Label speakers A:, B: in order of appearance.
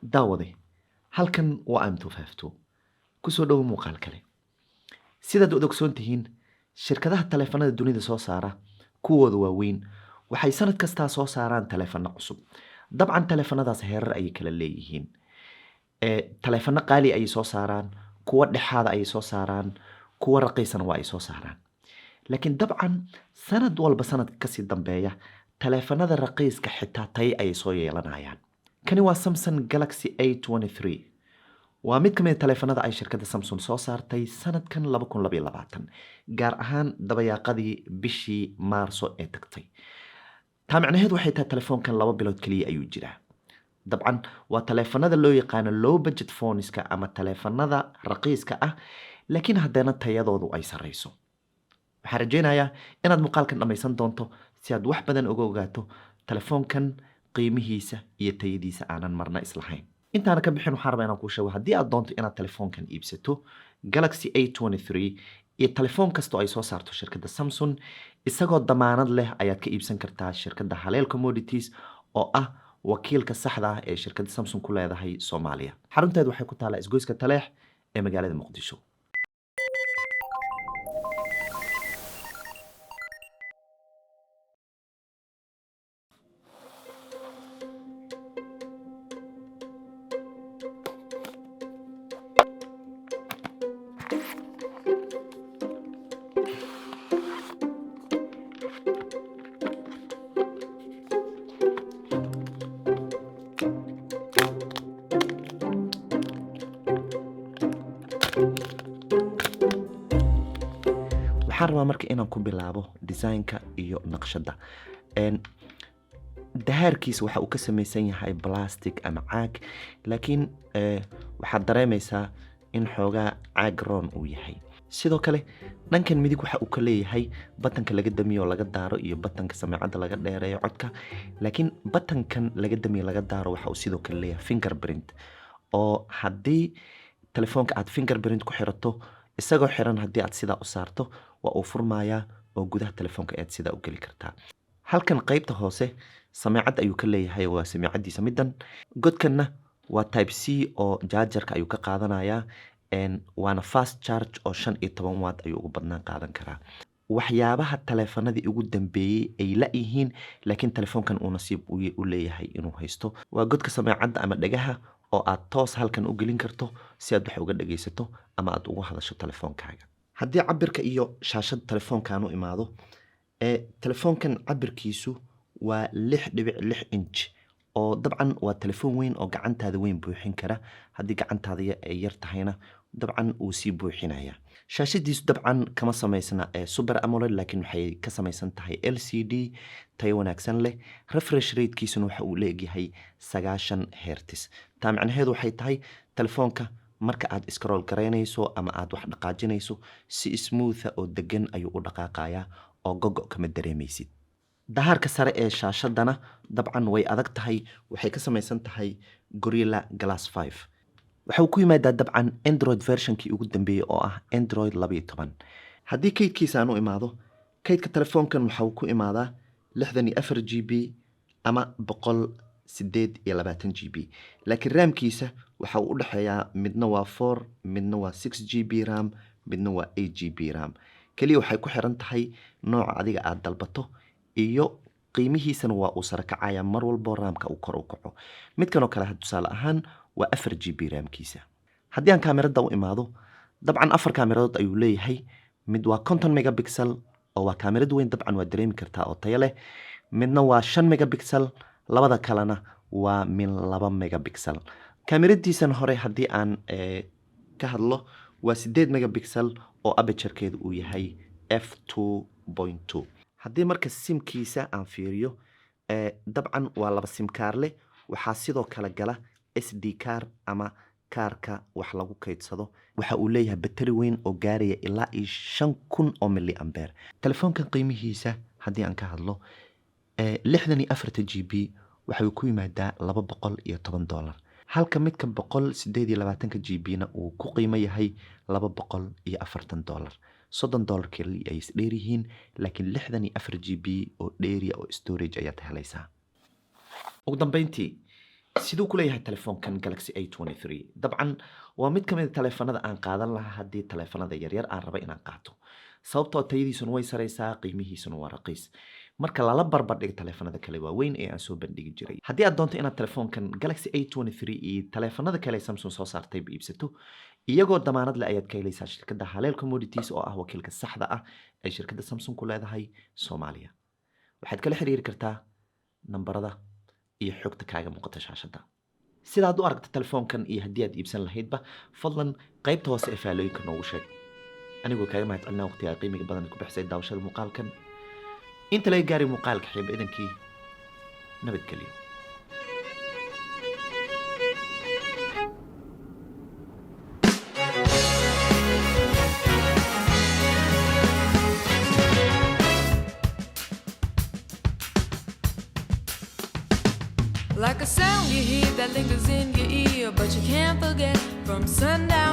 A: daawade halkan waa am252 kusoo dhowo muuqaal kale sidaad ud ogsoon tihiin shirkadaha taleefanada dunida soo saara kuwooda waaweyn waxay sanad kastaa soo saaraan taleefano cusub dabcan taleefanadaas heerar ayay kala leeyihiin taleefano qaali ayay soo saaraan kuwa dhexaada ayay soo saaraan kuwa raqiisana waa ay soo saaraan laakiin dabcan sanad walba sanadka kasii dambeeya taleefanada raqiiska xitaa tayo ayay soo yeelanayaan kani waa Samsung Galaxy A23 waa mid ka mid ah taleefanada ay shirkadda Samsung soo saartay sanadkan 2022 gaar ahaan dabayaaqadii bishii Maarso ee tagtay taa macnaheedu waxay tahay taleefankan 2 bilood kaliya ayuu jiraa dabcan waa taleefanada loo yaqaan low budget phoneska ama taleefanada raqiiska ah laakiin haddana tayadoodu ay sareyso waxaan rajeynayaa inaad muuqaalkan dhammaysan doonto si aad wax badan uga ogaato taleefankan qiimihiisa iyo tayadiisa aanan marna islahayn intaana ka bixin waxaan rabaa inaan kuu sheego haddii aad doonto inaad taleefankan iibsato Galaxy A23 iyo taleefan kasta oo ay soo saarto shirkadda Samsung isagoo damaanad leh ayaad ka iibsan kartaa shirkadda Haleel Commodities oo ah wakiilka saxda ah ee shirkadda Samsung ku leedahay Soomaaliya xarunteedu waxay ku taalaa isgoyska Taleex ee magaalada Muqdisho waxaan rabaa marka inaan ku bilaabo design-ka iyo naqshadda dahaarkiisa waxa uu ka samaysan yahay plastic ama caag laakiin waxaad dareemaysaa in xoogaa caag roon uu yahay sidoo kale dhankan midig waxa uu ka leeyahay batanka laga damiyo laga daaro iyo batanka sameecadda laga dheereeyo codka laakiin batankan laga damiyo laga daaro waxa uu sidoo kale leeyahay fingerprint oo haddii telefoonka aad fingerprint ku xirato isagoo xiran haddii aad sidaa u saarto waa uu furmayaa oo gudaha telefoonka aad sidaa u geli kartaa halkan qaybta hoose sameecad ayuu ka leeyahay waa sameecadiisa middan godkanna waa type C oo jaajarka ayuu ka qaadanayaa waana fast charge oo 15 watt ayuu ugu badnaan qaadan karaa waxyaabaha taleefanadii ugu dambeeyay ay la yihiin laakiin telefoonkan uu nasiib u leeyahay inuu haysto waa godka sameecadda ama dhagaha oo aad toos halkan u gelin karto si aad wax uga dhageysato ama aad ugu hadasho telefoonkaaga haddii cabirka iyo shaashada telefoonkan u imaado telefoonkan cabirkiisu waa 6.6 inch oo dabcan waa telefoon weyn oo gacantaada weyn buuxin kara haddii gacantaada ay yar tahayna dabcan uu sii buuxinaya shaashadiisu dabcan kama samaysna super AMOLED laakiin waxay ka samaysan tahay LCD tayo wanaagsan leh refresh ratekiisuna waxa uu leeyahay 90 Hz taa macnaheedu waxay tahay telefoonka marka aad scroll gareynayso ama aad wax dhaqaajinayso si smooth oo degan ayuu u dhaqaaqayaa oo gogo kama dareemaysid dahaarka sare ee shaashadana dabcan way adag tahay waxay ka samaysan tahay Gorilla Glass 5 waxa uu ku yimaadaa dabcan Android versionkii ugu dambeeyay oo ah Android 12 haddii kaydkiisa aan u imaado kaydka telefoonkan waxa uu ku imaadaa 64 GB ama 128 GB laakiin RAM-kiisa waxa uu u dhaxeeyaa midna waa 4 midna waa 6 GB RAM midna waa 8 GB RAM kaliya waxay ku xiran tahay nooca adiga aad dalbato iyo qiimihiisana waa uu sare kacaya mar walba RAM-ka uu kor u kaco midkan oo kale tusaale ahaan waa 4 GB RAM-kiisa haddii aan kaamirada u imaado dabcan 4 kaamiradood ayuu leeyahay mid waa 50 megapixel oo waa kaamirad weyn dabcan waa dareemi kartaa oo tayo leh midna waa 5 megapixel labada kalena waa min 2 megapixel kaamiradiisan hore haddii aan ka hadlo waa 8 megapixel oo aperture-keedu uu yahay f2.2 haddii marka simkiisa aan fiiriyo dabcan waa laba sim kaar leh waxaa sidoo kale gala SD card ama kaarka wax lagu kaydsado waxa uu leeyahay battery weyn oo gaaraya ilaa 5000 oo miliampere telefoonkan qiimihiisa haddii aan ka hadlo 64 GB waxa uu ku yimaadaa $210 halka midka 128 GB na uu ku qiimo yahay $240 $30 kaliya ay isdheer yihiin laakiin 64 GB oo dheeriya oo storage ayaad helaysaa ugu dambeyntii siduu ku leeyahay telefoonkan Galaxy A23 dabcan waa mid ka mid ah taleefanada aan qaadan lahaa haddii taleefanada yaryar aan raba inaan qaato sababtoo tayadiisuna way sareysaa qiimihiisuna waa raqiis marka lala barbar dhigo taleefanada kale waaweyn ee aan soo bandhigi jiray haddii aad doonto inaad telefoonkan Galaxy A23 iyo taleefanada kale ee Samsung soo saartay iibsato iyagoo damaanad leh ayaad ka helaysaa shirkadda Haleel Commodities oo ah wakiilka saxda ah ee shirkadda Samsung ku leedahay Soomaaliya waxaad kala xiriiri kartaa nambarada iyo xogta kaaga muuqata shaashada sidaad u aragto telefoonkan iyo haddii aad iibsan lahaydba fadlan qaybta hoose ee faalooyinka noogu sheeg anigoo kaaga mahadcelinaa waqtiga qiimiga badan ku bixisay daawashada muuqaalkan inta laga gaaray muuqaalka xiib idankii nabadgelyo
B: Like a sound you hear that lingers in your ear, but you can't forget from sundown